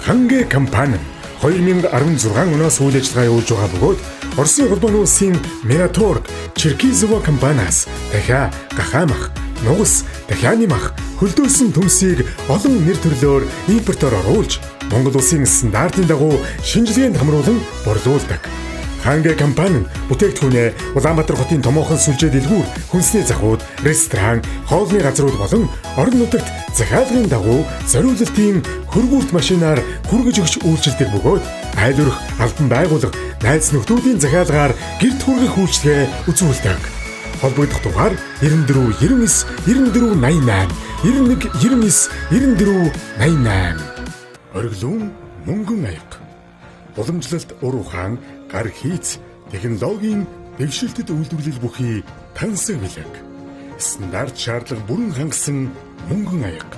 Хангэ компани 2016 оноос үйл ажиллагаа явуулж байгаа бөгөөд Оросын холбооны улсын Miratorg, Черкизово компаниас дахиад гахаамах, нугас, дахианы мах, хөлдөөсөн төмсийг олон нэр төрлөөр импортоор оруулж Монгол улсын стандартын дагуу шинжилгээнд хамруулан борлуулдаг. Хангэ компани бүтээгдэхүүнээ Улаанбаатар хотын томоохон сүлжээ дэлгүүр, хүнсний захууд, ресторан, хоолны газрууд болон орон нутагт захиалгын дагуу зориулалтын хөргүүрт машинаар хүргэж өгч үйлчилдэг бөгөөд айл өрх албан байгууллага, найз нөхдүүдийн захиалгаар гэрт хүргэх үйлчилгээ үзүүлдэг. Холбогдох дугаар 94 99 94 88 91 99 94 88. Оргилуун мөнгөн аяг. Уламжлалт ур ухаан, гар хийц, технологийн дэвшилтэд үйлдвэрлэл бүхий тансаг бэлэг. Стандарт шаардлага бүрэн хангасан мөнгөн аяг.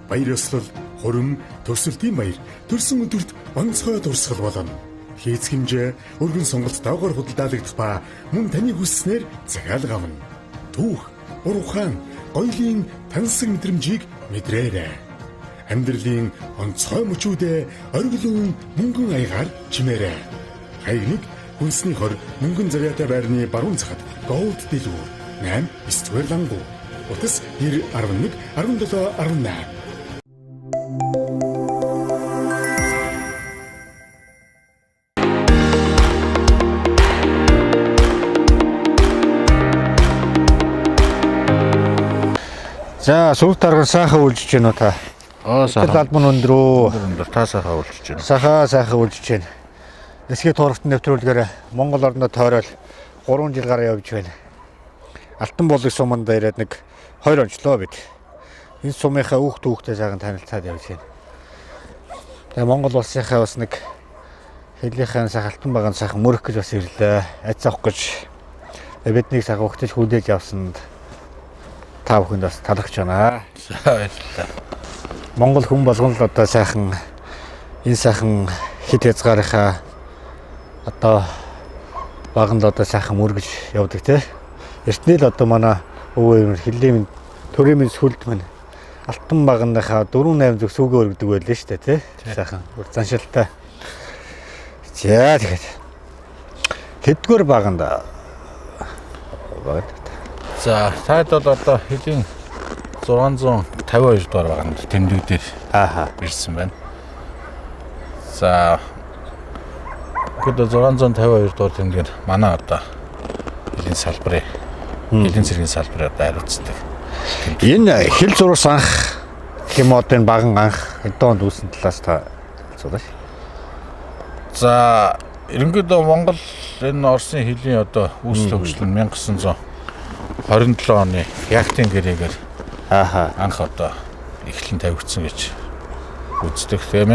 Баяр ёслол, хурим, төрсөлтийн баяр, төрсөн өдөрт онцгой дурсгал болно. Хийц хэмжээ, өргөн сонголттойгоор худалдаалагдах ба мөн таны хүсснээр захиалга авна. Түүх, ур ухаан, гоёлын тансаг мэдрэмжийг мэдрээрэй. Амьдралын онцгой мөчүүдээ оргилуун мөнгөн аягаар чимээрэй. Хаягныг хүнсний хор мөнгөн завьяатай байрны баруун захад Gold дэлгүүр 8 9-р лангуу. Утас 90 11 17 18. За сүрт арга сайхан үйлжиж байна уу та? Сайхан. Албан өндрөө. Өндөр та сайхан үйлчж Сайхан байна. сайхан үйлжиж байна. Эсгийн тууралтын нэвтрүүлгээр Монгол орноо тойрол 3 жил гараа явж байна. Алтан болыг суманд ирээд нэг 2 онцлоо бид. Энэ сумынхаа хүүхдээ сайхан танилцаад явж байна. Тэгээ Монгол улсынхаа бас нэг хэлийнхаа сайхан алтан багаан сайхан мөрөх гэж бас ирлээ. Айц авах гэж Биднийг сагвахтаж хүлээж авсанд та бүхэнд бас талархаж байна. За баярлалаа. Монгол хүн болгон л одоо сайхан энэ сайхан хит хязгаарынхаа одоо баганд одоо сайхан мөргөж явдаг те. Эртний л одоо манай өвөө хиллийн төрийн минь сүлд минь алтан багныхаа 4-8 зүг сүгэ өргөдөг байлээ шүү дээ те. Сайхан заншилтай. За тэгээд хэдгээр баганд За таад бол одоо хэдийн 652 дугаар баганд тэмдэгдээр ирсэн байна. За гэдэг 652 дугаар тэмдгээр манай одоо хэдийн салбарын хэдийн цэргийн салбараар хариуцдаг. Энэ хил зурус анх хэмодын баган анх хэдэн онд үүссэн талаас та хэлцүүлээш. За ерөнхийдөө Монгол энэ Оросын хилийн одоо үүсэл хөгжил нь 1927 оны Яхтын гэрээгээр анх одоо эхлэн тавигдсан гэж үздэг. Тэгээ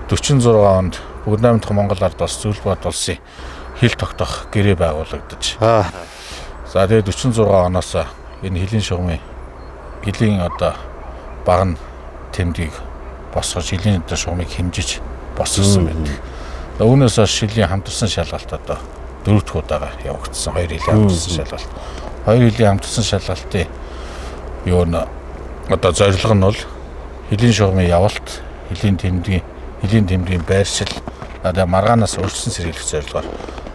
1946 онд Бүгд найрамдах Монгол ард улс Зөвлөлбат улсын хил тогтоох гэрээ байгуулагдаж. За тэгээ 46 оноос энэ хилийн шугамын хилийн одоо баг нь тэмдгийг босгож хилийн одоо шугамыг хэмжиж босгосон байдаг. Үүнээс хойш хилийн хамтарсан шалгалт одоо 4 дахь удаага явагдсан. 2 хилийн хамтарсан шалгалт. 2 хилийн хамтарсан шалгалтын юу н одоо зорилго нь бол хилийн шугамын явалт, хилийн тэмдгийн байршил одоо маргаанаас өргөсөн сэргийлэх зорилгоор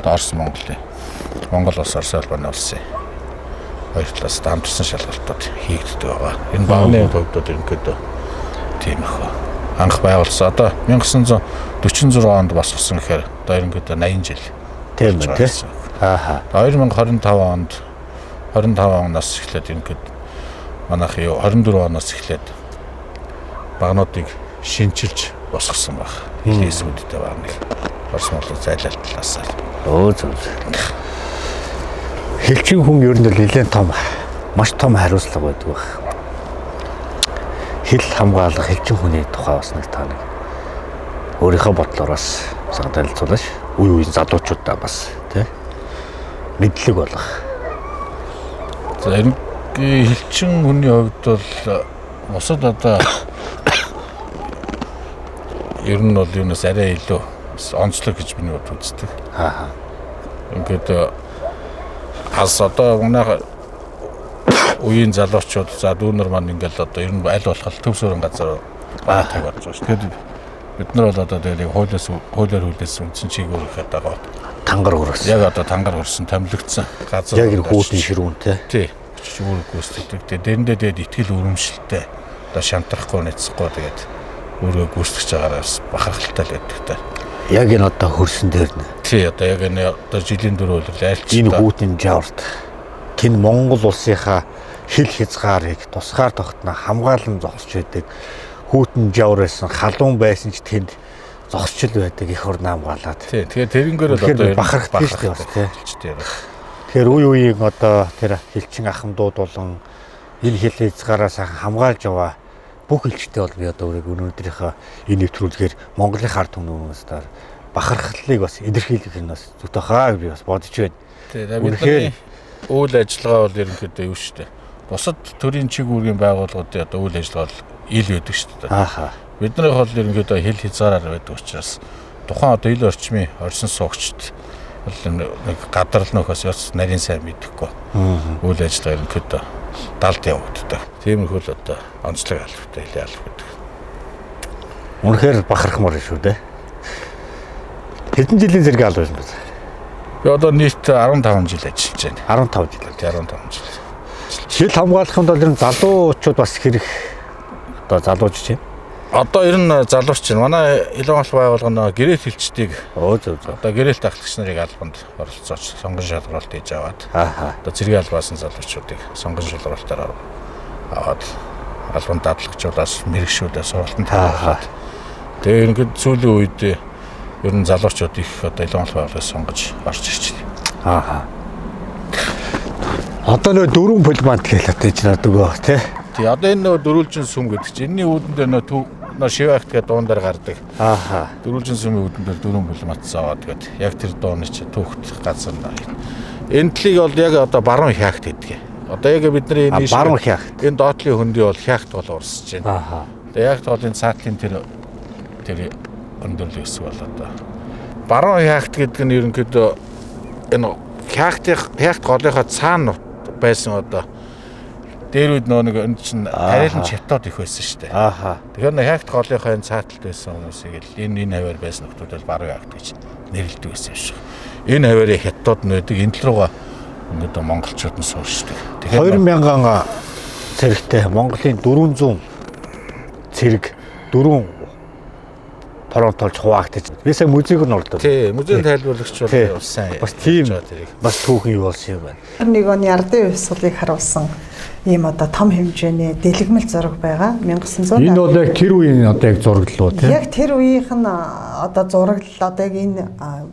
одоо Орос Монгол улс Орос улбаны улсын хоёр талаас хамтарсан шалгалтууд хийгддэг байгаа. Энэ багны төвдөд ерөнхийдөө тийм их анх байгуулсан. Одоо 1946 онд босгосон гэхээр одоо ерөнхийдөө 80 жил. Тийм үү тий. 2025 оноос эхлээд ерөнхийдөө манайх 24 оноос эхлээд багнуудыг шинчилж босгосон баг. Хилийн эсвүүдтэй баг нэг Орос Монгол зайлалт талаас. Зөв. Хилчин хүн ер нь нэлээд том маш том хариуцлага байдаг баг. Хил хамгаалах хилчин хүний тухай бас нэг та нэг өөрийнхөө бодлороос санагдaltaулаач. Үе үеийн залуучуудаа бас тий мэдлэг болгох. За энэ хилчин хүний хувьд бол бусад одоо ер нь бол юунаас арай илүү онцлог гэж миний бод үздэг. Ингээд хас одоо манай үеийн залуучууд за дүүнер маань ингээл одоо ер нь аль болох төв суурин газар таг болж байгаа шүү. Тэгэхээр бид нар бол одоо тэгээд хуулиар хүлээсэн үндсэн чиг өөрөөхөд байгаа. Тангар өрөөс. Яг одоо тангар өрсөн томилогдсон газар. Яг энэ хүүтэн ширүүн тий. Шүүр гүйцэтгэдэг. Тэгээд дэрэндээ тэгээд итгэл өрөмшөлтэй одоо шантрахгүй нэцэхгүй тэгээд өөрөө гүйцэтгэж байгаараас бахархалтай л байдаг та. Яг энэ одоо хөрсөн дээр нэ. Тий одоо яг энэ одоо жилийн дөрөв бол айлч энэ хүүтэн жаврт тэн Монгол улсынхаа хил хязгаарыг тусгаар тогтноо хамгаалан зогсож байдаг хүүтэн жавраас халуун байсан ч тэнд зогсчл байдаг их орн хамгаалаад. Тий тэгэхээр тэрнгээр бол одоо бахархдаг шүү дээ тий. Тэгэхээр үе үеийн одоо тэр хилчин ахмадууд болон энэ хил хязгаараас хамгаалж яваа бүх хилчтэй бол би одоо өөрийг өнөөдрийнхөө энэ нэвтрүүлгээр Монголын ард түмнүүнээс бахархлыг бас илэрхийлэх нь бас зүйтэй хаа би бас бодож байна. Тэгээ бидний үйл ажиллагаа бол ерөнхийдөө юу шүү дээ. Бусад төрийн чиг үүргийн байгууллагуудын одоо үйл ажиллагаа бол ил байдаг шүү дээ. Бидний бол ерөнхийдөө хил хязгаараар байдаг учраас тухайн одоо ил орчмын орсон суугчд нэг гадрал нөхөөс яц нарийн сайн мэдэхгүй. Үйл ажиллагаа ерөнхийдөө далд явагддаг. Тиймэрхүү л одоо онцлог албатай хэлээ алба гэдэг. Үнэхээр бахархмаар шүү дээ. Хэдэн жилийн зэрэг алба юм бэ? Би одоо нийт 15 жил ажиллаж байна. 15 жил. Хил хамгаалахын тулд энэ залуучууд бас хэрэг одоо залуучч юм. Одоо ер нь залуучч байна. Манай Илонголт байгууллагын гэрээлт хилчдийг зөв. Одоо гэрээлт ахлагч нарыг албанд оролцооч сонгон шалгаруулалт хийж аваад. Одоо цэргийн албаасан залуучуудыг сонгон шалгаруулалтаар аваад албанд дадлагчулаас мэрэгшүүлээ сургалтанд тавьаад. Тэгээ ингээд сүүлийн үед ер нь залуучууд их одоо Илонголт байгууллагыг сонгож орж ирчихлээ. Одоо нөө дөрвөн полимант гээл одоо иж надгаа тий. Тий одоо энэ нөө дөрвөлжин сүм гэдэг чинь энэний үүдэн дээр нөө шивакт гэдэг дуун дээр гардаг. Дөрвөлжин сүмийн үүдэн дээр дөрвөн полимант аваад тэгээд яг тэр дууны чи түүхт газар нар. Энэ тлийг бол яг одоо баруун хягт гэдэг. Одоо яг бидний энэ баруун хягт. Энэ доотлын хөндөй бол хягт бол урсж байна. Ааха. Тэгээ яг бол энэ цаатлын тэр өндөрлөг хэсэг бол одоо баруун хягт гэдэг нь ерөнхийдөө энэ хягт голынхоо цаана байсан одоо дээр үед нэг энэ чинь тарилын чатод их байсан шүү дээ. Ааха. Тэгэхээр хягт голынхоо энэ цааталт байсан хүмүүсийг л энэ хавар байсан нөхдүүд бол баруун хягт гэж нэрлэдэг байсан юм шиг. Энэ хаварын хятад нь байдаг энэ л руугаа ингээд монголчууд нь сууршдаг. Тэгэхээр 2000 цэрэгтэй Монголын 400 цэрэг 4 фронт толж хуваагдаж. Би сая музейг нь ордог. Тий, музейн тайлбарлагч бол сайн. Бас тийм бас түүхэн юу болсон юм байна. Нэг оны ардын хувьсгалыг харуулсан ийм одоо том хэмжээний дэлгэмэл зураг байгаа 1900. Энэ бол яг тэр үеийн одоо яг зураглалуу тийм. Яг тэр үеийнх нь одоо зураглал одоо яг энэ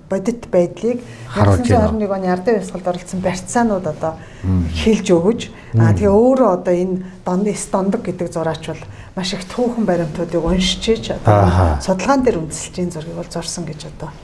бодит байдлыг 1921 оны ардын хувьсгалд оролцсон барьцаанууд одоо хэлж өгөж тэгээ өөрөө одоо энэ Дондог гэдэг зураач бол маш их түүхэн баримтуудыг уншиж одоо судалгаан дээр үндэслэлийн зургийг бол зурсан гэж одоо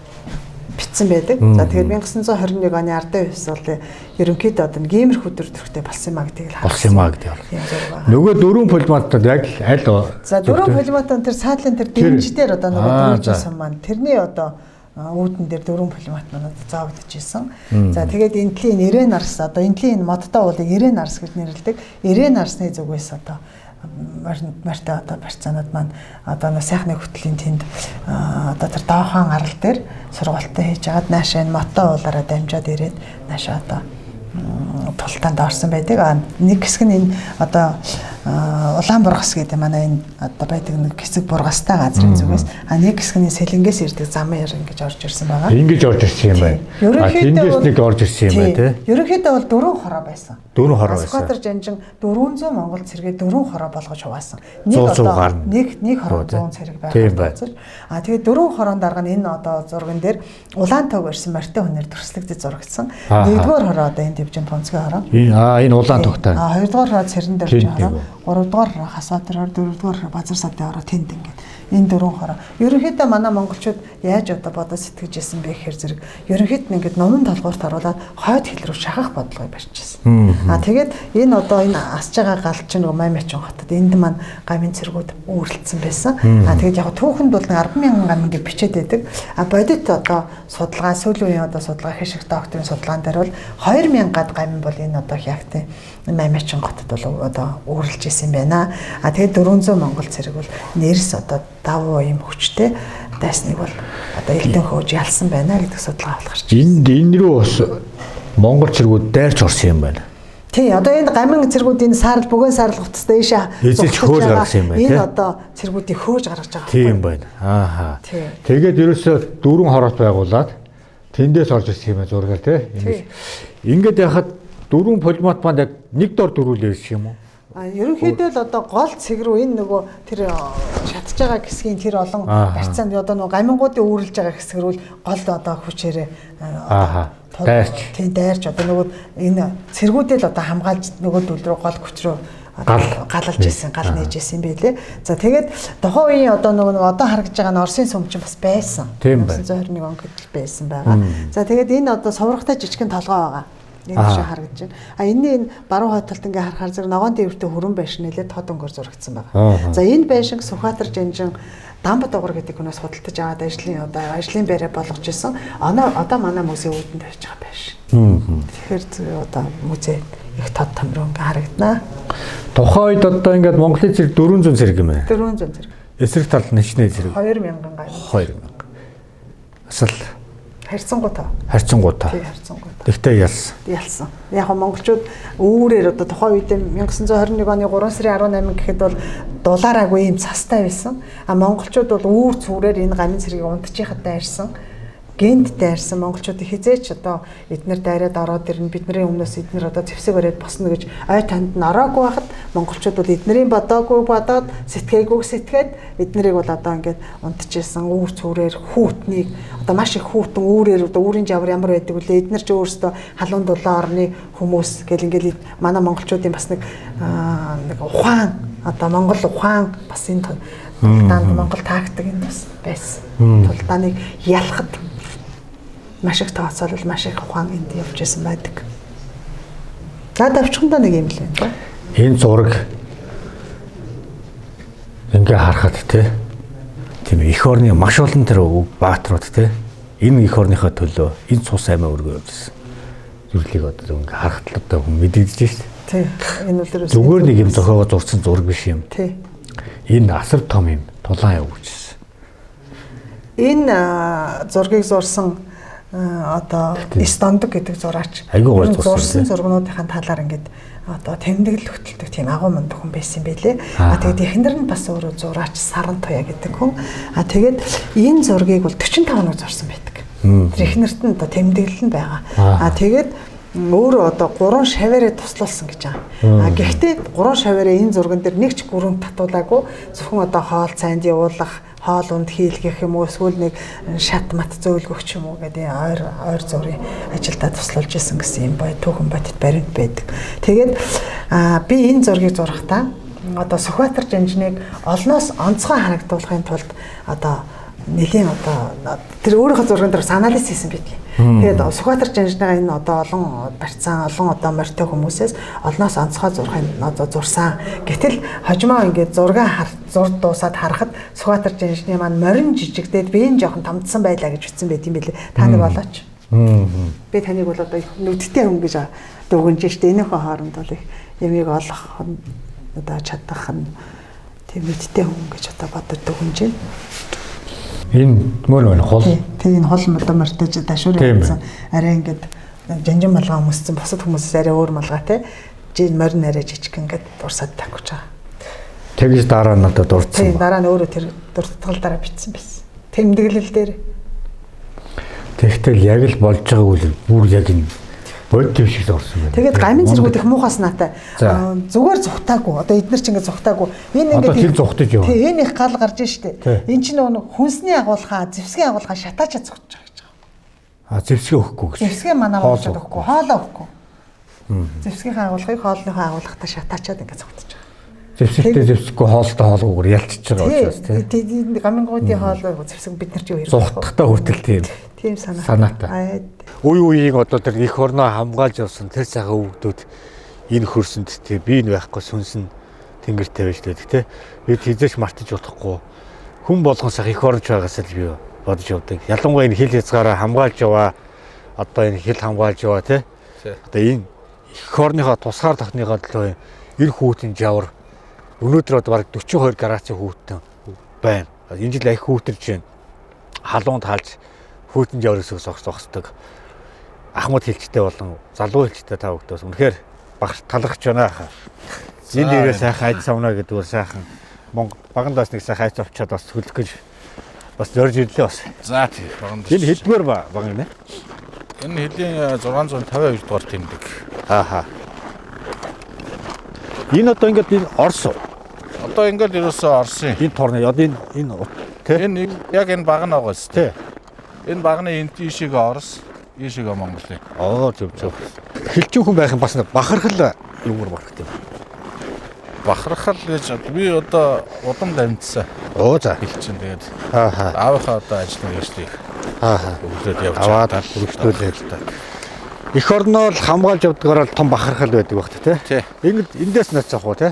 бичсэн байдаг. За тэгээд 1921 оны ардын хувьсгалын ерөнхийдөө одоо нэг иймэрхүү төрөлтэй болсон юм а гэдгийг л болсон юм а гэдэг. Нөгөө дөрвөн полиматод яг аль за дөрвөн полиматон тэр саадлын тэр дэмж дээр одоо нөгөө дөрвөлжсэн маань тэрний одоо үүдэн дээр дөрвөн полимат манад заагдаж исэн. За тэгээд энтлийн ирэн арс одоо энтлийн модтой уулыг ирэн арс гэж нэрлэдэг. Ирэн арсны зүгээс одоо марта одоо барьцаанууд маань одоо сайхны хөтлийн тэнд одоо тэр доохон арал дээр сургалтаа хийж агаад наашаа энэ мото уулаараа дамжаад ирээд наашаа одоо тултанд орсон байдаг. Нэг хэсэг нь энэ одоо улаан бургас гэдэг манай энэ одоо байдаг нэг хэсэг бургастай газрын зүгээс нэг хэсэг нь сэлэнгээс ирдэг замаар ингэж орж ирсэн байгаа. Ингэж орж ирсэн юм байна. Тэндээс нэг орж ирсэн юм байна тий. Ерөнхийдөө бол дөрвөн хороо байсан. Дөрвөн хороо байсан. Скватер жанжин 400 монгол цэргээ дөрвөн хороо болгож хуваасан. Нэг одоо нэг хороо 100 цэрэг байгаа. Тэгээд дөрвөн хороон дарга нь энэ одоо зурган дээр улаан тог барьсан морьтой хүнээр төрслөгдөж зурагдсан. Нэгдүгээр хороо одоо энэ дэвжин тунцгийн хороо. Энэ улаан тогтой. Хоёрдугаар хороо цэрэн дээр хороо. Гуравдугаар хороо хасаатар, дөрөвдүгээр хороо базар садын хороо тэнд ингээд. Энэ дөрвөн хороо. Ерөнхийдөө манай монголчууд яаж одоо бодож сэтгэж ирсэн бэ гэхээр зэрэг ерөнхийд нь ингээд номон толгуурт оруулаад хойд хил рүү шахах бодлогыг барьчихсан. Тэгээд энэ одоо энэ асж байгаа галч нэг Маймачин хотод энд маань гамын цэргүүд үүрлцсэн байсан. Тэгээд яг түүхэнд бол 10,000 гам ингээд бичээд байдаг. Бодит одоо судалгаа сүүлийн үеийн одоо судалгаа хэшиг докторийн судалгаан дээр бол 2,000-аад гам бол энэ одоо хягтын Маймачин хотод бол одоо үүрлж исэн юм байна. Тэгээд 400 монгол цэрэг бол нэрс одоо давуу юм хүчтэй дайсныг бол одоо элдэн хөөж ялсан байна гэдэг судалгаа болгож байна. Энэ рүү бас монгол цэргүүд дайрч орсон юм байна. Тий, одоо энэ гамин цэргүүд энэ саарл бүгэн саарл утастай ийшээ эзэлж хөөж гаргасан юм байна. Энэ одоо цэргүүдийг хөөж гаргаж байгаа. Тийм байна. Ааха. Тэгээд ерөөсөө дөрвөн хороот байгуулад тэндээс орж ирсэн юм зургаар тий. Ингээд яхад дөрвөн полимат манд яг нэг дор дөрүүлээ юм уу? Ерөнхийдөө л одоо гол цэг рүү энэ нөгөө тэр шатж байгаа хэсгийн тэр олон барьцаанд одоо нөгөө гамингуудын үүрлж байгаа хэсэг рүү гол одоо хүчээрээ дайрч. Тийм дайрч одоо нөгөө энэ цэргүүдэл одоо хамгаалж нөгөө дүл рүү гол хүч рүү галалж ирсэн, гал нээж ирсэн юм билээ. За тэгээд тухайн үеийн одоо нөгөө одоо харагдж байгаа нь Оросын сүмч бас байсан. 1921 он гэтэл байсан байгаа. За тэгээд энэ одоо суврагтай жижигхэн толгой байгаа. Нэг шиг харагдаж байна. Энэний энэ баруун хойд талд ингээ харахаар зэрэг ногоон дээвртэй хүрэн байшин нэлээд тод өнгөөр зурагдсан байгаа. За энэ байшин Сүхбаатар жанжин Дамбад дугар гэдэг хүнээс худалдаж аваад ажлын байраа болгож исэн. Одоо манай музейн үүдэн тавьж байгаа байшин. Тэгэхээр одоо музей их тод томроо ингээ харагдана. Тухайн үед одоо ингээд Монголын цэрэг 400 цэрэг юм байна. 400 цэрэг. Эсрэг талд нэчнээ цэрэг 2,000 гам. 2,000. Асал харьцангуйтай. Харьцангуйтай. Тэгтээ ялсан. Яг монголчууд үүрээр одоо тухайн үед 1921 оны 3 сарын 18 гэхэд бол дулаараагүй юм цастай байсан. Монголчууд бол үүр цүрээр энэ гамын цэргийг унтчихад дайрсан. Гэнт дайрсан монголчуудыг хизээч одоо эднэр дайраад ороод ирнэ. Бидний өмнөөс эднэр одоо зэвсэг бариад босно гэж ой танд нь ороогүй байхад монголчууд бол эднэрийн бодоогүй бодоод сэтгээгүйг сэтгээд эднэрийг бол одоо ингээд унтчихсан үүр цүрээр хүүтнийг одоо маш их хүүтэн үүрээр одоо үүрийн жавар ямар байдаг вэ? Эднэр ч өөрсдөө халуун дулаан орны хүмүүс гэл ингээд манай монголчуудын бас нэг ухаан одоо монгол ухаан бас энэ тулдаанд монгол тактик энэ бас байсан. Тулдааныг ялахад маш их тооцоолол маш их ухаан энд явж исэн байдаг. Наад авчихандаа нэг юм л байна. Энэ зураг ингээ харахад тийм эх орны маш олон тэр бааtruуд энэ эх орныхоо төлөө энэ цус аймаа өргөө явуулсан. Зүрлийг одоо ингээ харахад л одоо хүн мэдэгдэж шүү дээ. Тий. Энэ бол зүгээр нэг юм зохиогоо зурсан зураг биш юм. Тий. Энэ асар том юм тулаан явуулсан. Энэ зургийг зурсан одоо Эстондог гэдэг зураач. Айгуу гоё зурсан зургнуудын талаар ингээд одоо тэмдэглэл хөтэлдэг тийм агуу мундаг хүн байсан юм байлээ. Тэгээд эхнэр нь бас өөрөө зураач Саран Туя гэдэг хүн. Тэгээд энэ зургийг бол 45 хоног зурсан байдаг. Тэр эхнэрт нь одоо тэмдэглэл нь байгаа. Тэгээд өөрөө одоо 3 шаваараа туслуулсан гэж байгаа. Гэхдээ 3 шаваараа энэ зурган дээр нэг ч гүрэн татуулаагүй зөвхөн одоо хоол цайнд явуулах, хоол унд хийлгэх юм уу эсвэл нэг шат мат зөөлгөх ч юм уу гэдэг ойр зургийн ажилдаа туслуулж исэн гэсэн юм бай түүхэн бодит баримт байдаг. Тэгээд би энэ зургийг зурхтаа одоо Сүхбаатар жанжныг олноос онцгой харагдуулахын тулд одоо нэлийн одоо тэр өөрийнхөө зурган дээр анализ хийсэн байдаг. Тэгээд Сүхбаатар жанжныгаа энэ одоо олон барьцаан олон одоо морьтой хүмүүсээс олноос онцгой зурхын одоо зурсан. Гэтэл хожимоо ингээд зурд дуусаад харахад Сүхбаатар жанжны маань морин жижигдээд биеийн жоохон томдсон байлаа гэж ütсэн байт юм билээ. Та нар болооч. Би таныг бол одоо нүдтэй хүн гэж дүгнэж штэ. Энийхөө хооронд бол их ямиг олох одоо чадах нь тийм нүдтэй хүн гэж одоо боддог дүгнэж байна. Энэ мөр хол. Тийм энэ хол одоо мортож дашуур явсан. Арай ингээд жанжин малгай өмссөн босод хүмүүсээс арай өөр малгай те. Жин морин арай жижиг ингээд дурсаад тавьж байгаа. Тэгж дараа нь одоо дурдсан. Тийм дараа нь өөрөө тэр дуртгалдаараа бичсэн байсан. Тэмдэглэл дээр. Тэгтэл яг л болж байгаа үл бүр яг энэ бодит шиг зурсан байна. Тэгээд гамын зэргүүд их муухаас наатай. Зүгээр зүхтаагүй. Одоо эдгээр ч ингээд зүхтаагүй. Энэ ингээд тэр зүхтаж яваа. Тийм энэ их гал гарч штэ. Энэ чинь нөгөө хүнсний агуулгаа, зэвсгийн агуулгаа шатаачаа зүхтаж байгаа гэж байгаа. Зэвсгээ өгөхгүй гэж. Зэвсгээ манаа болчиход өгөхгүй. Хоолоо өгөхгүй. Зэвсгийн агуулгыг хоолныхоо агуулгатаа шатаачаад ингээд зүхтаж байгаа. Зэвсэгтэй зэвсэггүй хоолтой хоолгүйгээр ялчиж байгаа учраас тийм. Гамын гуудын хоол зэвсэг бид нар ч юу хэрэг. Зүхтахтаа хүртэл тийм санаатай. Үеийг одоо тэр их орноо хамгаалж явсан тэр цагаан өвгдүүд энэ хөрсөнд би энэ байхгүй сүнсэн тэнгэртэй байж байдаг те. Би хизээч мартаж болохгүй. Хүн болгон сах их орж байгаас л би бодож явдаг. Ялангуяа энэ хил хязгаараа хамгаалж яваа. Одоо энэ хил хамгаалж яваа те. Одоо энэ их орныхоо тусгаар тахныхоо төлөө эр хүүтэн жавар өнөөдөр одоо бараг 42 градусын хүүтэн байна. Энэ жил их хүүтэрж байна. Халуунд хаалж хүүтэн жаврыг зогсдог. Ахмад хэлчтэй болон залуу хэлчтэй та бүхдээс үнэхээр талархаж байна. Энэ дээрээ сайхан айд савна гэдэг үр сайхан багандаас нэг сайхан айц авчаад бас хөлөх гэж бас зорж ирлээ бас. За тийм баганд. Энэ хэдгээр баг нэ? Энэ хэдийн 652 дугаар тэмдэг. Ааха. Энэ одоо ингээд энэ Орос. Одоо ингээд ерөөсөө Оросын. Энэ торны одоо энэ тий. Энэ яг энэ баг нь байгаа шүү. Тий. Энэ багны энэ тийшээ Орос, ийшээ Монголын. Зөв. Хэлчин хүн байх юм бас бахархал юмр барах тийм. Бахархал гэж би одоо удам дамжсан. За хэлчин тэгээд. Аавынхаа одоо ажлын ажлыг. Өгдөөд явж аваад өргөжлүүлээд л та. Эх орноо л хамгаалж явдгаараа том бахархал байдаг багт тий. Ингээд эндээс нацах уу тий.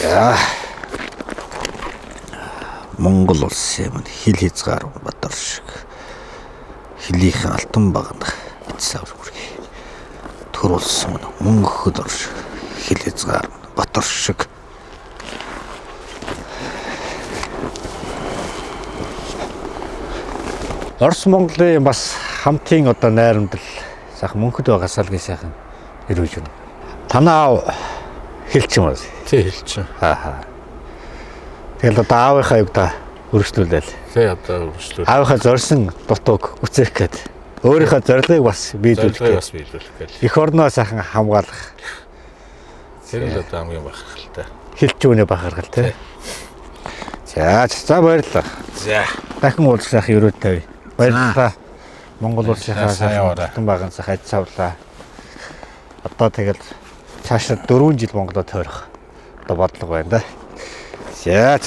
За. Монгол улсын юм хил хязгаар Батор шиг хилийнхэн алтан баганд эцсээр хүргэе. Төр улсын мөн өгөхөд орш хил хязгаар Батор шиг Орос Монголын бас хамтын одоо найрамдал сайхан мөнхөд байгаасаа л сайхан ирүүлж байна. Танаа хэлчин байна. Тий хэлчин. Тэгэл одоо аавынхаа югда өргөжлүүлээл. Тий одоо өргөжлүүл. Аавынхаа зорьсон дутууг үцээх гээд өөрийнхөө зорилгыг бас биелүүлэх гээд. Эх орноо сайхан хамгаалах. Тэр л одоо хамгийн бахархалтай. Хэлчүүнээ бахархал тий. За баярлалаа. За. Дахин уулзах сайхан өрөөд тавь. Баярлалаа. Монгол улсынхаа сайхан баган сайхан цавлаа. Одоо тэгэл цаашаа 4 жил Монголд тойрох одоо бодлого байна да. За.